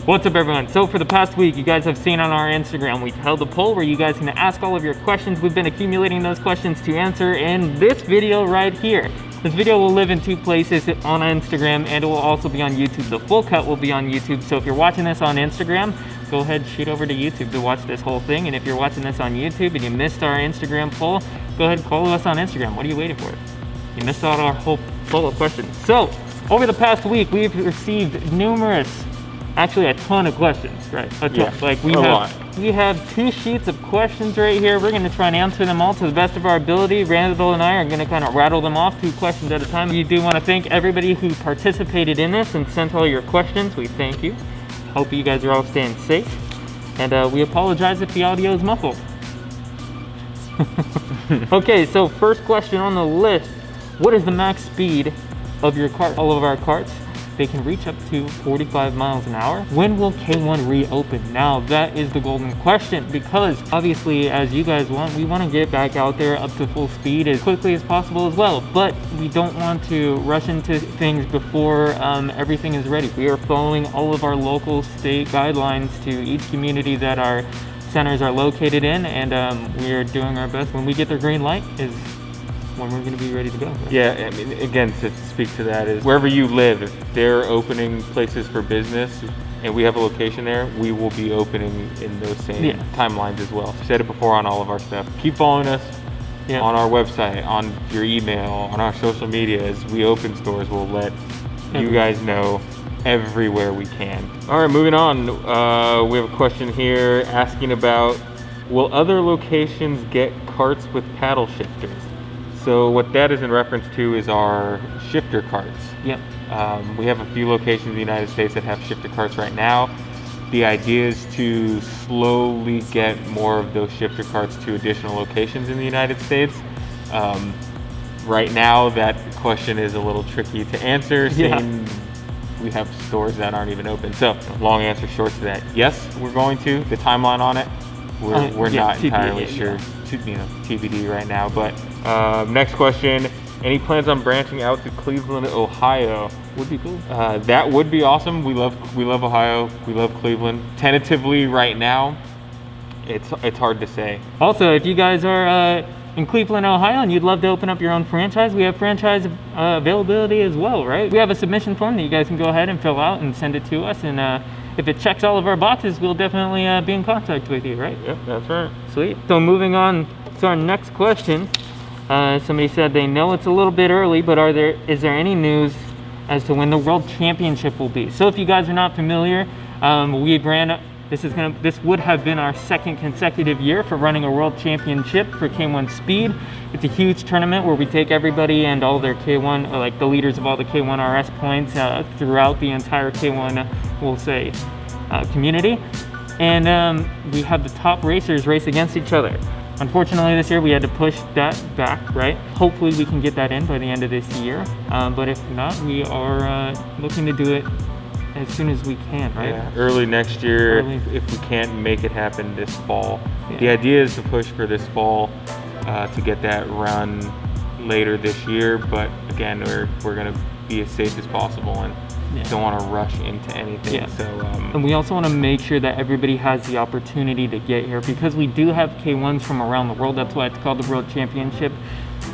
What's up, everyone? So for the past week, you guys have seen on our Instagram, we've held a poll where you guys can ask all of your questions. We've been accumulating those questions to answer in this video right here. This video will live in two places, on Instagram, and it will also be on YouTube. The full cut will be on YouTube. So if you're watching this on Instagram, go ahead, shoot over to YouTube to watch this whole thing. And if you're watching this on YouTube and you missed our Instagram poll, go ahead and follow us on Instagram. What are you waiting for? You missed out our whole poll of questions. So over the past week, we've received numerous, actually a ton of questions, right? A ton. Yeah, like we have 2 sheets of questions right here. We're going to try and answer them all to the best of our ability. Randall and I are going to kind of rattle them off 2 questions at a time. We do want to thank everybody who participated in this and sent all your questions. We thank you. Hope you guys are all staying safe. And we apologize if the audio is muffled. Okay, so first question on the list. What is the max speed of your cart? All of our carts, they can reach up to 45 miles an hour. When will K1 reopen? Now that is the golden question, because obviously, as you guys want, we want to get back out there up to full speed as quickly as possible as well, but we don't want to rush into things before everything is ready. We are following all of our local state guidelines to each community that our centers are located in, and we are doing our best. When we get the green light is when we're going to be ready to go. Right? Yeah, I mean, again, to speak to that is wherever you live, if they're opening places for business and we have a location there, we will be opening in those same timelines as well. I've said it before on all of our stuff. Keep following us on our website, on your email, on our social media. As we open stores, we'll let you guys know everywhere we can. All right, moving on. We have a question here asking about, will other locations get carts with paddle shifters? So what that is in reference to is our shifter carts. Yep. We have a few locations in the United States that have shifter carts right now. The idea is to slowly get more of those shifter carts to additional locations in the United States. Right now, that question is a little tricky to answer, saying we have stores that aren't even open. So long answer short to that, yes, we're going to. The timeline on it, we're not entirely sure. TBD right now. But next question, any plans on branching out to Cleveland, Ohio? Would be cool. That would be awesome. We love Ohio. We love Cleveland. Tentatively right now, it's hard to say. Also, if you guys are in Cleveland, Ohio, and you'd love to open up your own franchise, we have franchise availability as well, right? We have a submission form that you guys can go ahead and fill out and send it to us, and if it checks all of our boxes, we'll definitely be in contact with you, right? Yep, that's right. Sweet. So moving on to our next question. Somebody said they know it's a little bit early, but is there any news as to when the World Championship will be? So if you guys are not familiar, this would have been our 2nd consecutive year for running a World Championship for K1 Speed. It's a huge tournament where we take everybody and all their K1, like the leaders of all the K1 RS points throughout the entire K1, we'll say, community. And we have the top racers race against each other. Unfortunately, this year we had to push that back, right? Hopefully we can get that in by the end of this year. But if not, we are looking to do it as soon as we can, right? Yeah, early next year, if we can't make it happen this fall. Yeah. The idea is to push for this fall to get that run later this year, but again, we're going to be as safe as possible and don't want to rush into anything. Yeah. So, and we also want to make sure that everybody has the opportunity to get here, because we do have K1s from around the world. That's why it's called the World Championship.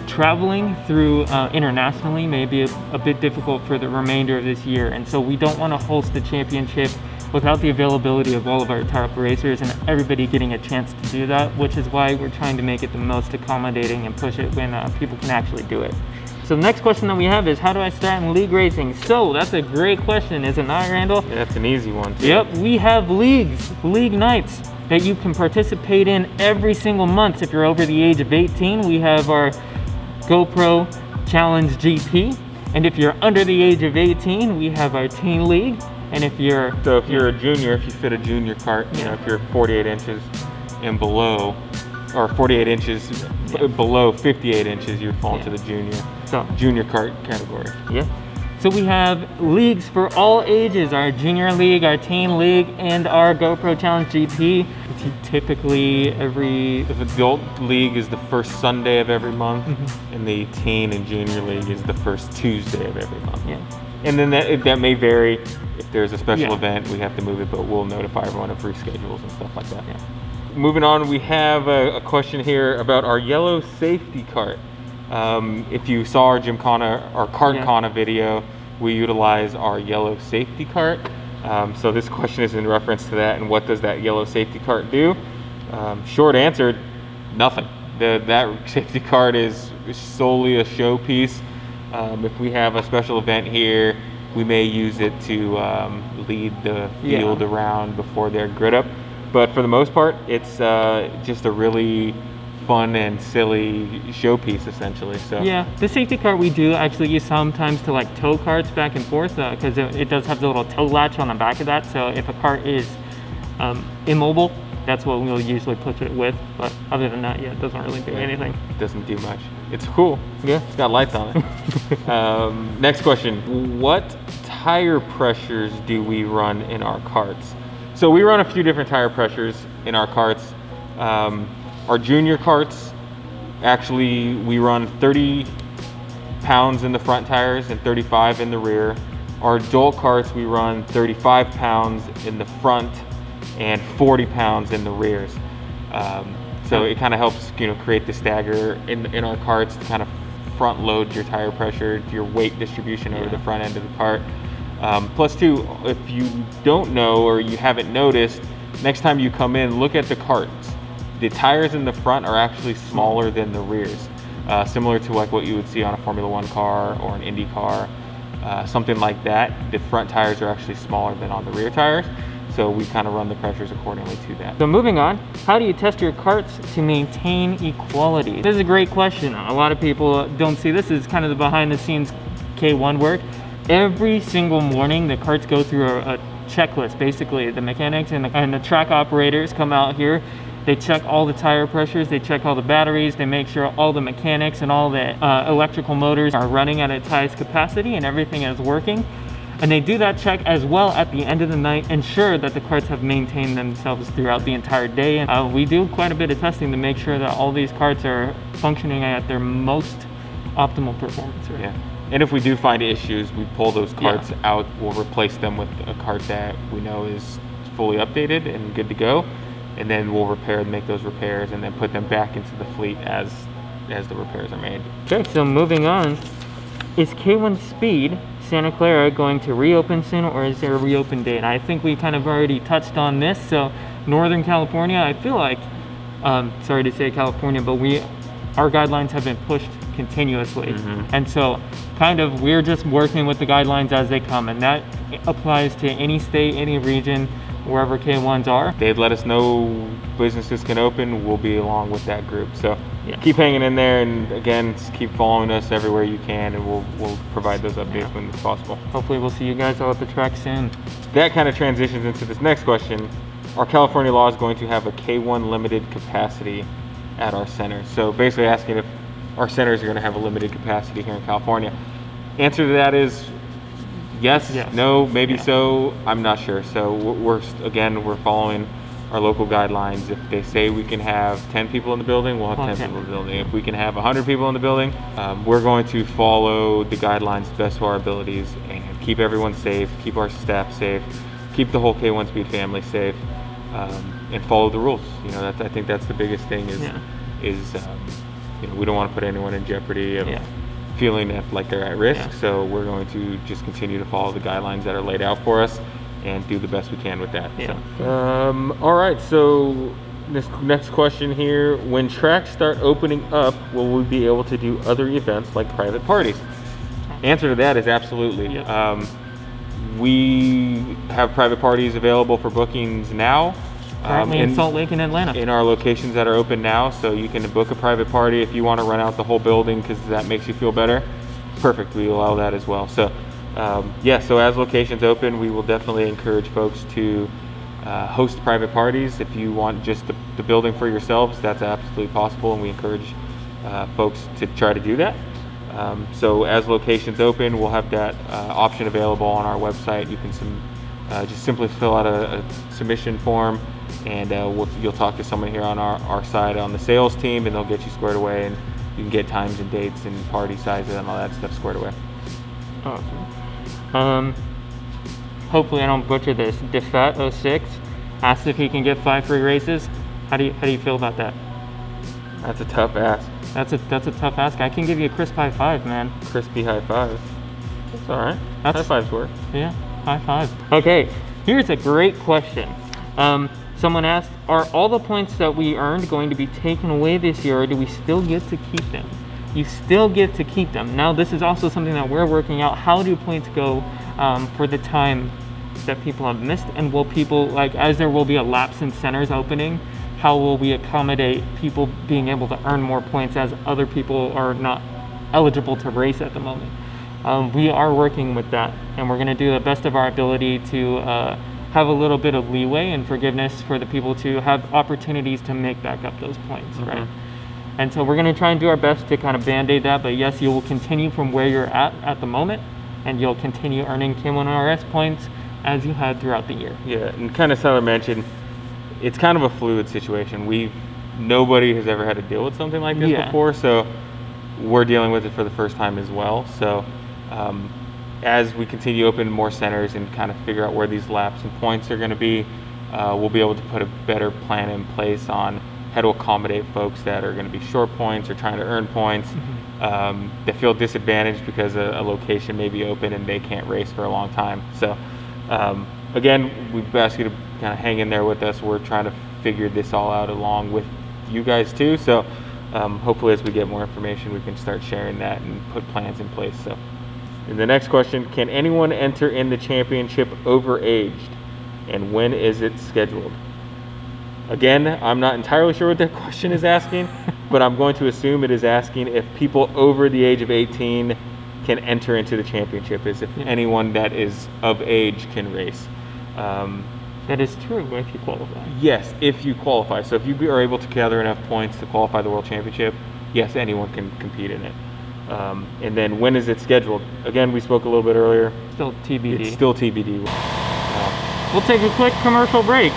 Traveling through internationally may be a bit difficult for the remainder of this year, and so we don't want to host the championship without the availability of all of our top racers and everybody getting a chance to do that, which is why we're trying to make it the most accommodating and push it when people can actually do it. So the next question that we have is, how do I start in league racing? So that's a great question, isn't it, Randall? Yeah, that's an easy one too. Yep, we have league nights that you can participate in every single month. If you're over the age of 18, we have our GoPro Challenge GP. And if you're under the age of 18, we have our teen league. And if you're a junior, if you fit a junior cart, you know, if you're 48 inches and below, or 48 inches below 58 inches, you'd fall into the junior cart category. Yeah. So we have leagues for all ages, our junior league, our teen league, and our GoPro Challenge GP. Typically the adult league is the first Sunday of every month, and the teen and junior league is the first Tuesday of every month. Yeah. And then that may vary. If there's a special Yeah. event, we have to move it, but we'll notify everyone of reschedules and stuff like that. Yeah. Moving on, we have a question here about our yellow safety cart. If you saw our Gymkhana, our Cartkhana video, we utilize our yellow safety cart. So this question is in reference to that, and what does that yellow safety cart do? Short answer, nothing. That safety cart is solely a showpiece. If we have a special event here, we may use it to lead the field around before their grid up. But for the most part, it's just a really fun and silly showpiece, essentially. So yeah, the safety cart we do actually use sometimes to like tow carts back and forth, because it does have the little tow latch on the back of that. So if a cart is immobile, that's what we'll usually push it with. But other than that, yeah, it doesn't really do anything. It doesn't do much. It's cool. Yeah, It's got lights on it. Next question: what tire pressures do we run in our carts? So we run a few different tire pressures in our carts. Our junior carts, actually, we run 30 pounds in the front tires and 35 in the rear. Our adult carts, we run 35 pounds in the front and 40 pounds in the rears. So it kind of helps, create the stagger in our carts to kind of front load your tire pressure, your weight distribution over the front end of the cart. Plus two, if you don't know or you haven't noticed, next time you come in, look at the carts. The tires in the front are actually smaller than the rears, similar to like what you would see on a Formula One car or an Indy car, something like that. The front tires are actually smaller than on the rear tires, so we kind of run the pressures accordingly to that. So moving on, how do you test your carts to maintain equality? This is a great question. A lot of people don't see this. It's kind of the behind the scenes K1 work. Every single morning, the carts go through a checklist. Basically, the mechanics and the track operators come out here. They check all the tire pressures, they check all the batteries, they make sure all the mechanics and all the electrical motors are running at its highest capacity and everything is working. And they do that check as well at the end of the night, ensure that the carts have maintained themselves throughout the entire day. And we do quite a bit of testing to make sure that all these carts are functioning at their most optimal performance. Right? Yeah. And if we do find issues, we pull those carts out, we'll replace them with a cart that we know is fully updated and good to go. And then we'll make those repairs and then put them back into the fleet as the repairs are made. Okay, so moving on, is K1 Speed Santa Clara going to reopen soon, or is there a reopen date? I think we kind of already touched on this. So Northern California, I feel like, sorry to say California, but our guidelines have been pushed continuously. And so kind of we're just working with the guidelines as they come, and that applies to any state, any region, wherever K1s are. They'd let us know businesses can open, we'll be along with that group. So keep hanging in there, and again, just keep following us everywhere you can, and we'll provide those updates when it's possible. Hopefully we'll see you guys all at the track soon. That kind of transitions into this next question. Our California law is going to have a K1 limited capacity at our centers. So basically asking if our centers are going to have a limited capacity here in California. Answer to that is yes. No, maybe so, I'm not sure. So we're following our local guidelines. If they say we can have 10 people in the building, we'll have 10 people in the building. If we can have 100 people in the building, we're going to follow the guidelines to the best of our abilities and keep everyone safe, keep our staff safe, keep the whole K1 Speed family safe, and follow the rules. I think that's the biggest thing is we don't want to put anyone in jeopardy of feeling like they're at risk. So we're going to just continue to follow the guidelines that are laid out for us and do the best we can with that. All right, so this next question here: when tracks start opening up, will we be able to do other events like private parties? Answer to that is absolutely. We have private parties available for bookings now. In Salt Lake and Atlanta. In our locations that are open now, so you can book a private party if you want to rent out the whole building because that makes you feel better. Perfect, we allow that as well. So so as locations open, we will definitely encourage folks to host private parties. If you want just the building for yourselves, that's absolutely possible, and we encourage folks to try to do that. So as locations open, we'll have that option available on our website. You can just simply fill out a submission form, and you'll talk to someone here on our side on the sales team, and they'll get you squared away, and you can get times and dates and party sizes and all that stuff squared away. Awesome. Hopefully I don't butcher this. Defat06 asked if he can get 5 free races. How do you feel about that? That's a tough ask. That's a tough ask. I can give you a crisp high 5, man. Crispy high 5. That's all right. High 5s work. Yeah, high 5. Okay, here's a great question. Someone asked, are all the points that we earned going to be taken away this year, or do we still get to keep them? You still get to keep them. Now, this is also something that we're working out. How do points go for the time that people have missed? And will people, like, as there will be a lapse in centers opening, how will we accommodate people being able to earn more points as other people are not eligible to race at the moment? We are working with that, and we're going to do the best of our ability to have a little bit of leeway and forgiveness for the people to have opportunities to make back up those points, right? And so we're going to try and do our best to kind of band-aid that, but yes, you will continue from where you're at the moment, and you'll continue earning K1RS points as you had throughout the year. Yeah, and kind of Tyler mentioned, it's kind of a fluid situation. Nobody has ever had to deal with something like this before, so we're dealing with it for the first time as well. So as we continue to open more centers and kind of figure out where these laps and points are going to be, we'll be able to put a better plan in place on how to accommodate folks that are going to be short points or trying to earn points, that feel disadvantaged because a location may be open and they can't race for a long time. So again, we've asked you to kind of hang in there with us. We're trying to figure this all out along with you guys too. So hopefully as we get more information, we can start sharing that and put plans in place. So, and the next question, can anyone enter in the championship overaged, and when is it scheduled? Again, I'm not entirely sure what that question is asking, but I'm going to assume it is asking if people over the age of 18 can enter into the championship, as if anyone that is of age can race. That is true if you qualify. Yes, if you qualify. So if you are able to gather enough points to qualify the World Championship, yes, anyone can compete in it. And then when is it scheduled? Again, we spoke a little bit earlier. Still TBD. It's still TBD. We'll take a quick commercial break.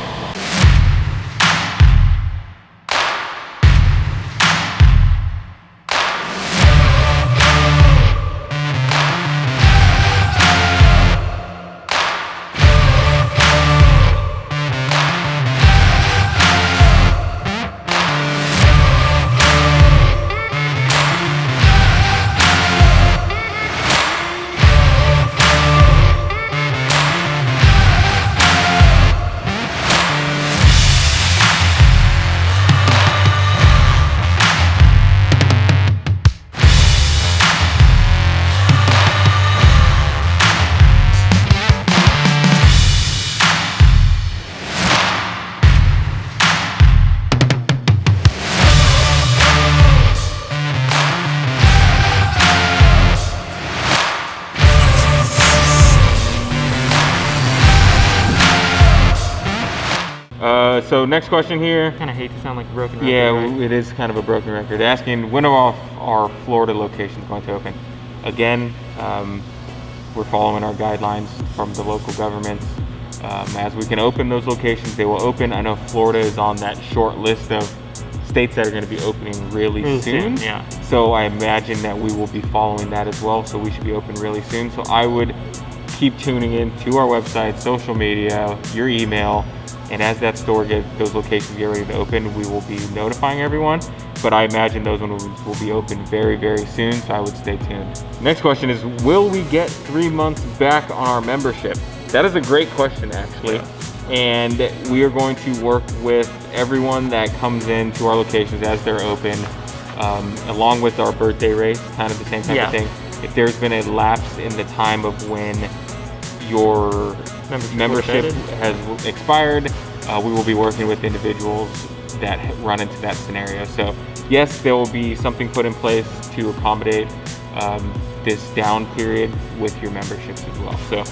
So next question here. I kind of hate to sound like a broken record. Yeah, right? it is kind of a broken record. Asking when are our Florida locations going to open? Again, we're following our guidelines from the local governments. As we can open those locations, they will open. I know Florida is on that short list of states that are going to be opening really soon. Yeah. So I imagine that we will be following that as well. So we should be open really soon. So I would keep tuning in to our website, social media, your email. And as that store those locations get ready to open, we will be notifying everyone. But I imagine those ones will be open very, very soon, so I would stay tuned. Next question is, will we get 3 months back on our membership? That is a great question, actually. And we are going to work with everyone that comes into our locations as they're open, along with our birthday race, kind of the same type of thing. If there's been a lapse in the time of when your membership has expired, we will be working with individuals that run into that scenario. So yes, there will be something put in place to accommodate this down period with your memberships as well. So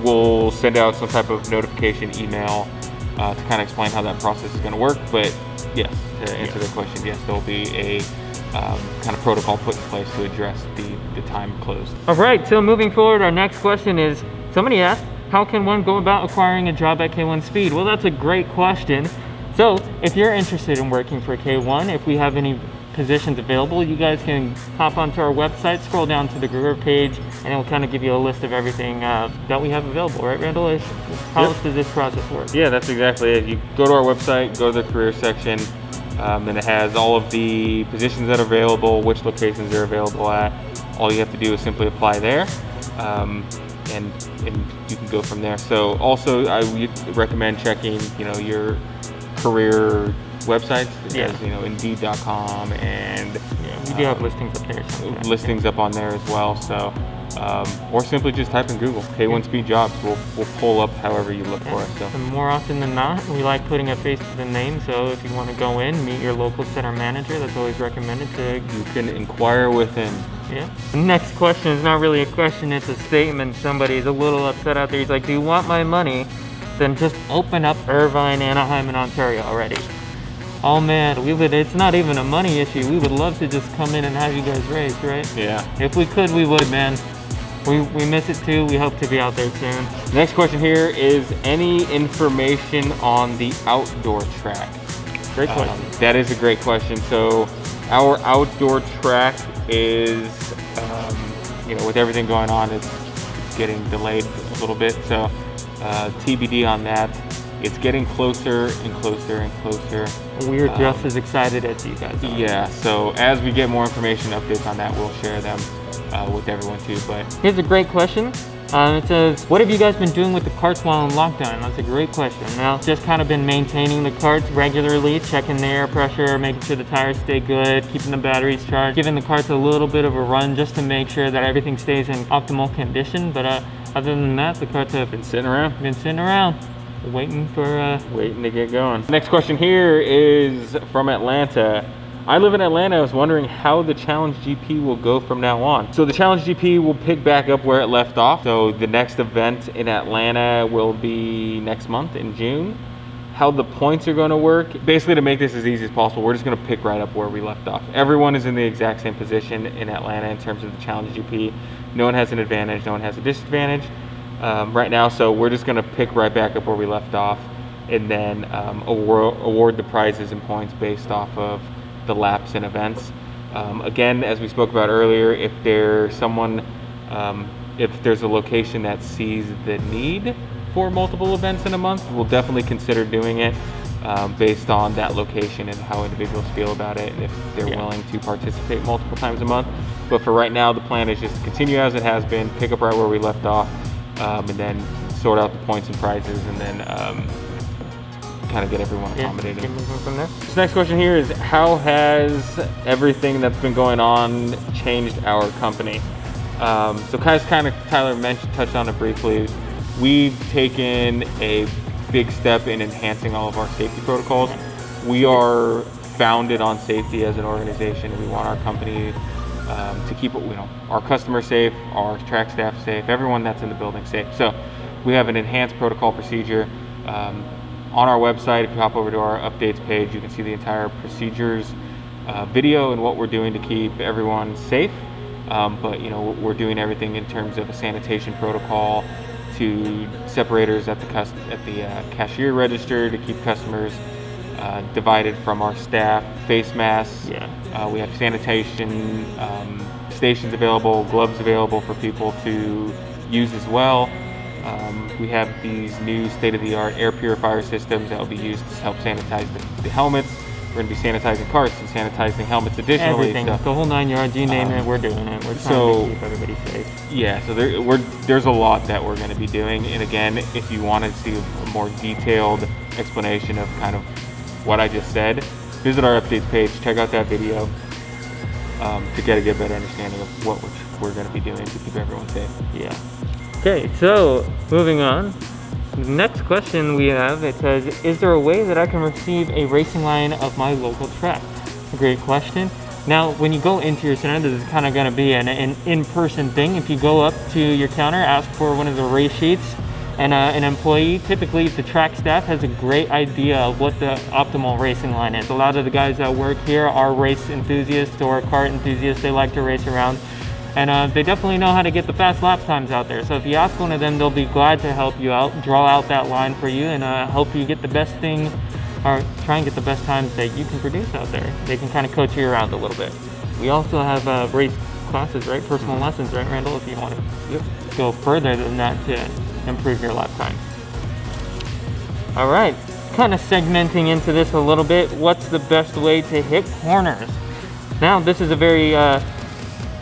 we'll send out some type of notification email to kind of explain how that process is going to work. But yes, to answer the question, yes, there'll be a kind of protocol put in place to address the time closed. All right, so moving forward, our next question is, somebody asked, how can one go about acquiring a job at K1 Speed? Well, that's a great question. So if you're interested in working for K1, if we have any positions available, you guys can hop onto our website, scroll down to the career page, and it will kind of give you a list of everything that we have available, right, Randall? How else does this process work? Yeah, that's exactly it. You go to our website, go to the career section, and it has all of the positions that are available, which locations they're available at. All you have to do is simply apply there, and you can go from there. So also, I would recommend checking, your career websites, as Indeed.com, and we do have listings up there. Listings up on there as well. So, or simply just type in Google K1 Speed Jobs. We'll pull up however you look for us. So. And more often than not, we like putting a face to the name. So if you want to go in, meet your local center manager. That's always recommended. You can inquire with him. Yeah. The next question is not really a question, it's a statement. Somebody's a little upset out there. He's like, do you want my money? Then just open up Irvine, Anaheim, and Ontario already. Oh man, it's not even a money issue. We would love to just come in and have you guys race, right? Yeah. If we could, we would, man. We miss it too. We hope to be out there soon. Next question here is any information on the outdoor track? Great question. That is a great question. So our outdoor track is, with everything going on, it's getting delayed a little bit. So TBD on that. It's getting closer and closer and closer. We're just as excited as you guys are. Yeah, so as we get more information, updates on that, we'll share them with everyone too. But here's a great question. It says, what have you guys been doing with the carts while in lockdown? That's a great question. Now, just kind of been maintaining the carts regularly, checking the air pressure, making sure the tires stay good, keeping the batteries charged, giving the carts a little bit of a run just to make sure that everything stays in optimal condition. But other than that, the carts have been sitting around. Waiting to get going. Next question here is from Atlanta. I live in Atlanta. I was wondering how the Challenge GP will go from now on. So the Challenge GP will pick back up where it left off. So the next event in Atlanta will be next month in June. How the points are going to work, basically to make this as easy as possible, we're just going to pick right up where we left off. Everyone is in the exact same position in Atlanta in terms of the Challenge GP. No one has an advantage, no one has a disadvantage right now. So we're just going to pick right back up where we left off, and then award the prizes and points based off of the laps and events. Again, as we spoke about earlier, if there's a location that sees the need for multiple events in a month, we'll definitely consider doing it based on that location and how individuals feel about it, and if they're willing to participate multiple times a month. But for right now, the plan is just to continue as it has been, pick up right where we left off, and then sort out the points and prizes, and then kind of get everyone accommodated. From there. This next question here is, how has everything that's been going on changed our company? So kind of Tyler touched on it briefly. We've taken a big step in enhancing all of our safety protocols. We are founded on safety as an organization. We want our company to keep our customers safe, our track staff safe, everyone that's in the building safe. So we have an enhanced protocol procedure. On our website, if you hop over to our updates page, you can see the entire procedures video and what we're doing to keep everyone safe. But we're doing everything in terms of a sanitation protocol, to separators at the cashier register to keep customers divided from our staff, face masks. We have sanitation stations available, gloves available for people to use as well. We have these new state-of-the-art air purifier systems that will be used to help sanitize the helmets. We're going to be sanitizing carts and sanitizing helmets additionally. Everything, the whole 9 yards, you name it, we're doing it. We're trying to keep everybody safe. Yeah, so there's a lot that we're going to be doing. And again, if you want to see a more detailed explanation of kind of what I just said, visit our updates page, check out that video to get a better understanding of what we're going to be doing to keep everyone safe. Yeah. Okay, so moving on. The next question we have, it says, is there a way that I can receive a racing line of my local track? A great question. Now, when you go into your center, this is kind of going to be an in-person thing. If you go up to your counter, ask for one of the race sheets, and an employee, typically if the track staff has a great idea of what the optimal racing line is. A lot of the guys that work here are race enthusiasts or kart enthusiasts. They like to race around. And they definitely know how to get the fast lap times out there. So if you ask one of them, they'll be glad to help you out, draw out that line for you, and help you get the best thing or try and get the best times that you can produce out there. They can kind of coach you around a little bit. We also have race classes, right? Personal lessons, right, Randall? If you want to go further than that to improve your lap time. All right, kind of segmenting into this a little bit. What's the best way to hit corners? Now, this is a very,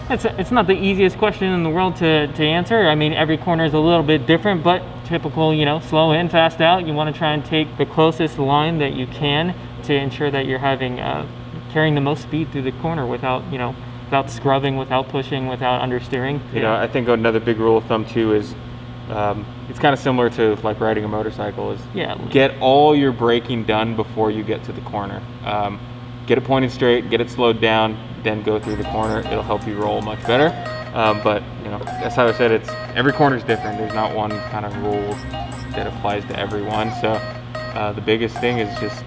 it's not the easiest question in the world to answer. I mean, every corner is a little bit different, but typical, you know, slow in, fast out. You want to try and take the closest line that you can to ensure that you're having, carrying the most speed through the corner without, you know, without scrubbing, without pushing, without understeering. You know, I think another big rule of thumb too is, it's kind of similar to like riding a motorcycle, is get all your braking done before you get to the corner. Get it pointed straight, get it slowed down, then go through the corner. It'll help you roll much better. But you know, that's how I said, it's every corner is different. There's not one kind of rule that applies to everyone. So the biggest thing is just,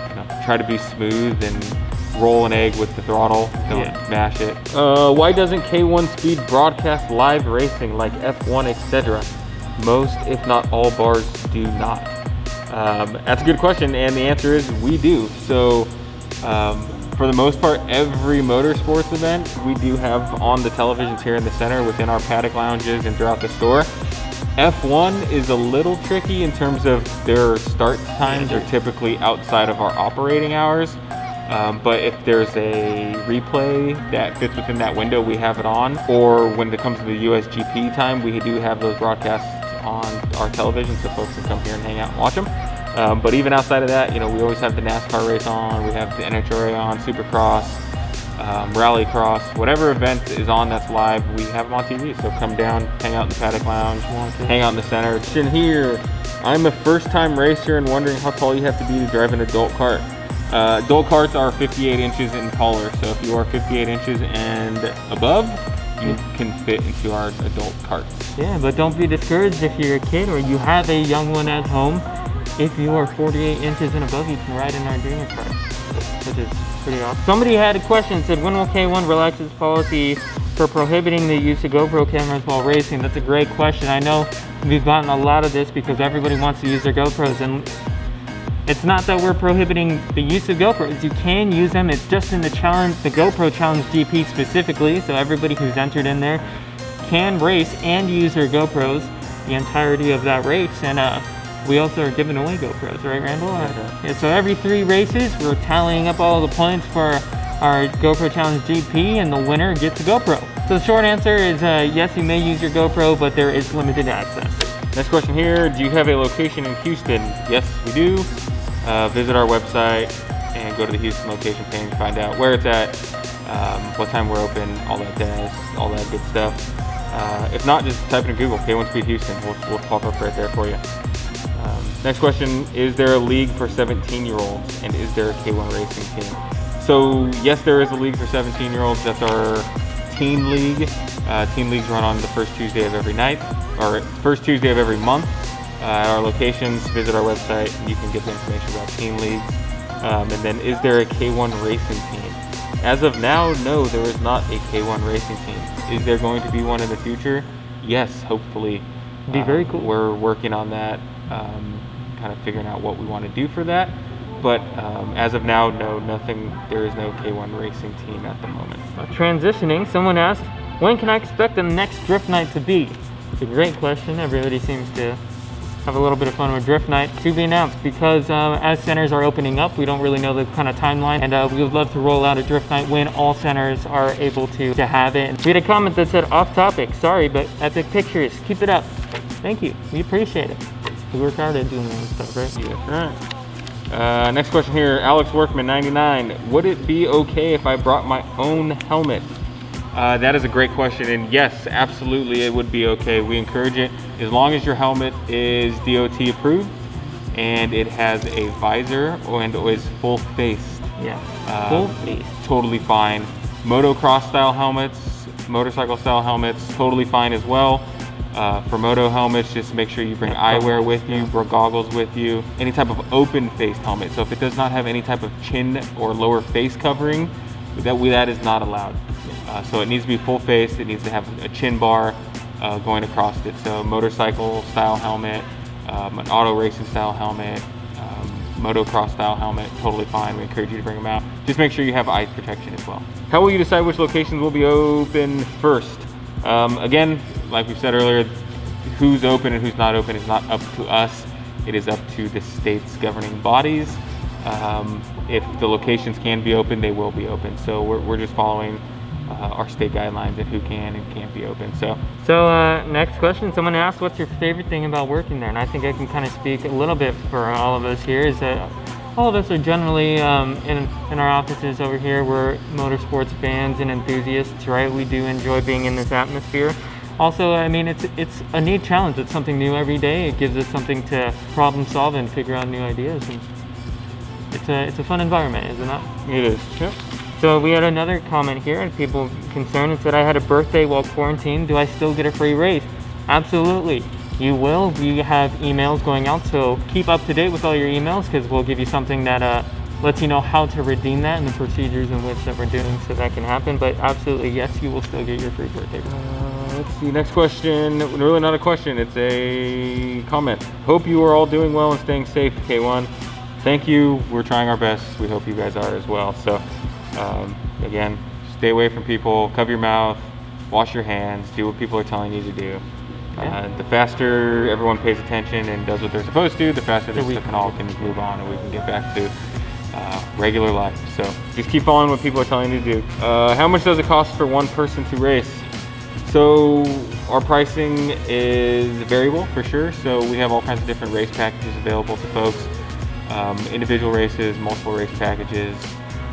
you know, try to be smooth and roll an egg with the throttle. Don't mash it. Why doesn't K1 Speed broadcast live racing like F1, etc.? Most, if not all, bars do not. That's a good question, and the answer is we do. So for the most part, every motorsports event we do have on the televisions here in the center, within our paddock lounges and throughout the store. F1 is a little tricky in terms of their start times are typically outside of our operating hours. But if there's a replay that fits within that window, we have it on. Or when it comes to the USGP time, we do have those broadcasts on our television, so folks can come here and hang out and watch them. But even outside of that, you know, we always have the NASCAR race on, we have the NHRA on, Supercross, Rallycross, whatever event is on that's live, we have them on TV. So come down, hang out in the paddock lounge, hang out in the center. In here, I'm a first-time racer and wondering how tall you have to be to drive an adult cart. Adult carts are 58 inches and taller, so if you are 58 inches and above, you can fit into our adult carts. Yeah, but don't be discouraged if you're a kid or you have a young one at home. If you are 48 inches and above, you can ride in our junior carts, which is pretty awesome. Somebody had a question, said, when will K1 relax its policy for prohibiting the use of GoPro cameras while racing? That's a great question. I know we've gotten a lot of this because everybody wants to use their GoPros, and it's not that we're prohibiting the use of GoPros. You can use them. It's just in the challenge, the GoPro Challenge GP specifically. So everybody who's entered in there can race and use their GoPros the entirety of that race. And we also are giving away GoPros, right, Randall? Yeah, so every 3 races, we're tallying up all the points for our GoPro Challenge GP, and the winner gets a GoPro. So the short answer is yes, you may use your GoPro, but there is limited access. Next question here, do you have a location in Houston? Yes, we do. Visit our website and go to the Houston location page, find out where it's at, what time we're open, all that jazz, all that good stuff. If not, just type it in Google, K1 Speed Houston. We'll pop up right there for you. Next question, is there a league for 17-year-olds, and is there a K1 racing team? So yes, there is a league for 17-year-olds. That's our teen league. Teen leagues run on the first Tuesday of every night, or first Tuesday of every month. At our locations, visit our website, and you can get the information about teen leagues. And then, is there a K1 racing team? As of now, no, there is not a K1 racing team. Is there going to be one in the future? Yes, hopefully. Be very cool. We're working on that, kind of figuring out what we want to do for that. But as of now, no, nothing. There is no K1 racing team at the moment. Transitioning, someone asked, when can I expect the next drift night to be? It's a great question. Everybody seems to have a little bit of fun with drift night. To be announced, because as centers are opening up, we don't really know the kind of timeline, and we would love to roll out a drift night when all centers are able to have it. And we had a comment that said, off topic, sorry, but epic pictures, keep it up. Thank you, we appreciate it. We work hard at doing that stuff, right? Yeah. Right. Next question here, Alex Workman 99. Would it be okay if I brought my own helmet? That is a great question, and yes, absolutely, it would be okay. We encourage it as long as your helmet is DOT approved and it has a visor and is full faced. Yeah, full face. Totally fine. Motocross style helmets, motorcycle style helmets, totally fine as well. For moto helmets, just make sure you bring eyewear with you, goggles with you, any type of open faced helmet. So if it does not have any type of chin or lower face covering, that is not allowed. So it needs to be full face, it needs to have a chin bar going across it. So motorcycle style helmet, an auto racing style helmet, motocross style helmet, totally fine. We encourage you to bring them out. Just make sure you have eye protection as well. How will you decide which locations will be open first? Again, like we said earlier, who's open and who's not open is not up to us. It is up to the state's governing bodies. If the locations can be open, they will be open. So we're just following our state guidelines and who can and can't be open. So next question, someone asked, what's your favorite thing about working there? And I think I can kind of speak a little bit for all of us here, is that all of us are generally in our offices over here, we're motorsports fans and enthusiasts, right? We do enjoy being in this atmosphere. Also, I mean, it's a neat challenge. It's something new every day. It gives us something to problem solve and figure out new ideas. And it's a fun environment, isn't it? it is. Yep. So we had another comment here, and people concerned and said, I had a birthday while quarantined. Do I still get a free race? Absolutely. You will. We have emails going out, so keep up to date with all your emails, because we'll give you something that lets you know how to redeem that and the procedures in which that we're doing so that can happen. But absolutely, yes, you will still get your free birthday. Let's see, next question. Really not a question, it's a comment. Hope you are all doing well and staying safe, K1. Thank you. We're trying our best. We hope you guys are as well. So again, stay away from people, cover your mouth, wash your hands, do what people are telling you to do. The faster everyone pays attention and does what they're supposed to, the faster this can all move on and we can get back to regular life. So just keep following what people are telling you to do. How much does it cost for one person to race? So our pricing is variable for sure. So we have all kinds of different race packages available to folks. Individual races, multiple race packages.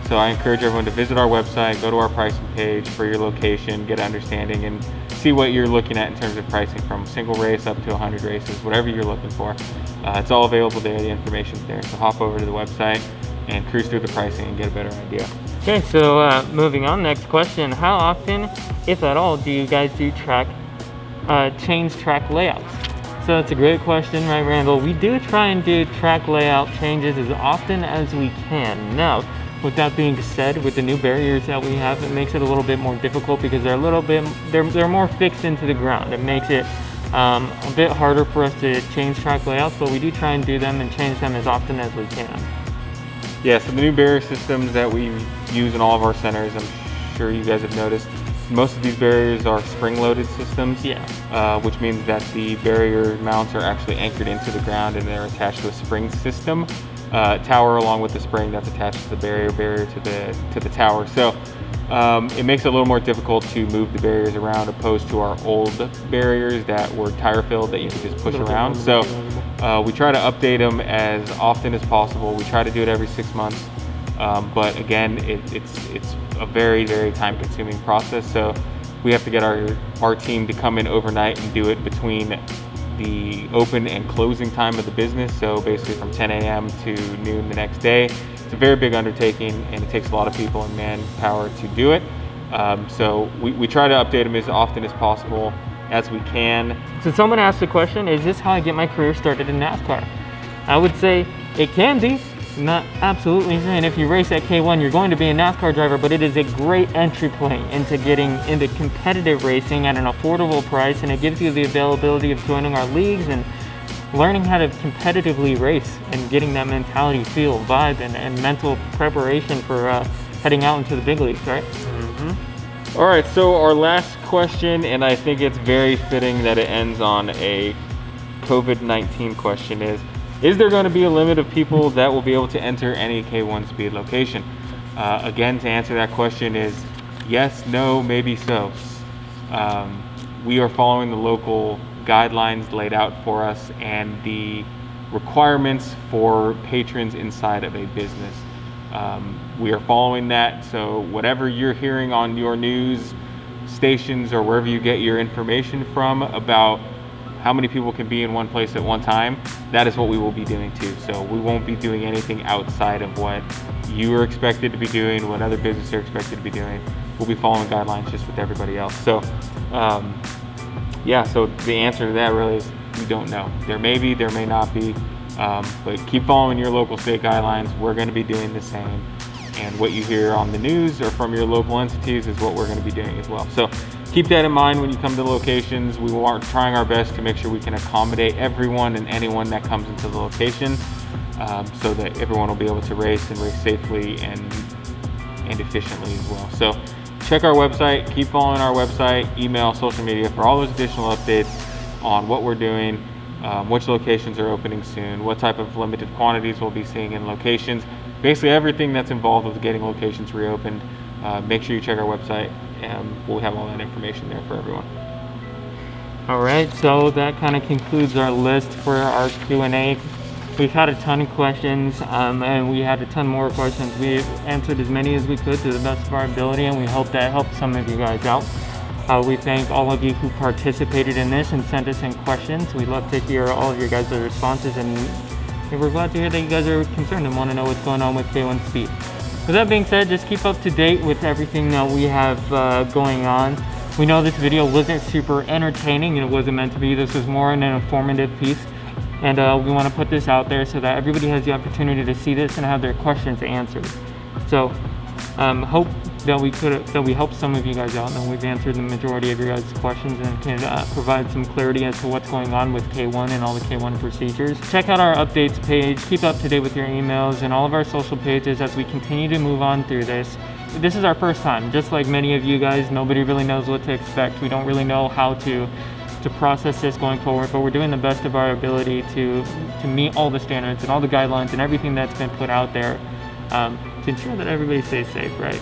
So I encourage everyone to visit our website, go to our pricing page for your location, get an understanding and see what you're looking at in terms of pricing, from single race up to 100 races, whatever you're looking for. It's all available there, the information's there. So hop over to the website and cruise through the pricing and get a better idea. Okay, so moving on, next question. How often, if at all, do you guys do change track layouts? So it's a great question, right, Randall? We do try and do track layout changes as often as we can. Now, with that being said, with the new barriers that we have, it makes it a little bit more difficult because they're a little bit, they're more fixed into the ground. It makes it a bit harder for us to change track layouts, but we do try and do them and change them as often as we can. Yeah, so the new barrier systems that we use in all of our centers, I'm sure you guys have noticed, most of these barriers are spring-loaded systems, which means that the barrier mounts are actually anchored into the ground and they're attached to a spring system tower along with the spring that's attached to the barrier to the tower. So it makes it a little more difficult to move the barriers around opposed to our old barriers that were tire-filled that you could just push around. So we try to update them as often as possible. We try to do it every 6 months. But again, it's a very, very time-consuming process. So we have to get our team to come in overnight and do it between the open and closing time of the business. So basically from 10 a.m. to noon the next day. It's a very big undertaking and it takes a lot of people and manpower to do it. So we try to update them as often as possible as we can. So someone asked the question, is this how I get my career started in NASCAR? I would say it can be. Not absolutely saying if you race at K1 you're going to be a NASCAR driver, but it is a great entry point into getting into competitive racing at an affordable price, and it gives you the availability of joining our leagues and learning how to competitively race and getting that mentality, feel, vibe, and mental preparation for heading out into the big leagues, right? Mm-hmm. All right, so our last question, and I think it's very fitting that it ends on a COVID-19 question, is there going to be a limit of people that will be able to enter any K1 speed location? Again, to answer that question is yes, no, maybe so. We are following the local guidelines laid out for us and the requirements for patrons inside of a business. We are following that, so whatever you're hearing on your news stations or wherever you get your information from about how many people can be in one place at one time, that is what we will be doing too. So we won't be doing anything outside of what you are expected to be doing, what other businesses are expected to be doing. We'll be following guidelines just with everybody else. So yeah, so the answer to that really is we don't know. There may be, there may not be, but keep following your local state guidelines. We're gonna be doing the same. And what you hear on the news or from your local entities is what we're gonna be doing as well. So keep that in mind when you come to the locations. We are trying our best to make sure we can accommodate everyone and anyone that comes into the location. so that everyone will be able to race and race safely and efficiently as well. So check our website, keep following our website, email, social media for all those additional updates on what we're doing, which locations are opening soon, what type of limited quantities we'll be seeing in locations, basically everything that's involved with getting locations reopened. Make sure you check our website, and we'll have all that information there for everyone. All right, so that kind of concludes our list for our Q&A. We've had a ton of questions, and we had a ton more questions. We answered as many as we could to the best of our ability, and we hope that helped some of you guys out. We thank all of you who participated in this and sent us in questions. We'd love to hear all of your guys' responses, and we're glad to hear that you guys are concerned and want to know what's going on with K1 Speed. With that being said, just keep up to date with everything that we have going on. We know this video wasn't super entertaining, and it wasn't meant to be. This was more an informative piece, and we want to put this out there so that everybody has the opportunity to see this and have their questions answered. So hope that we helped some of you guys out, and we've answered the majority of your guys' questions and can provide some clarity as to what's going on with K1 and all the K1 procedures. Check out our updates page, keep up to date with your emails and all of our social pages as we continue to move on through this. This is our first time, just like many of you guys. Nobody really knows what to expect. We don't really know how to process this going forward, but we're doing the best of our ability to meet all the standards and all the guidelines and everything that's been put out there to ensure that everybody stays safe, right?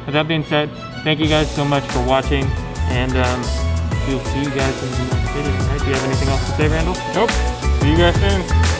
With that being said, thank you guys so much for watching, and we'll see you guys in the next video. Right? Do you have anything else to say, Randall? Nope. See you guys soon.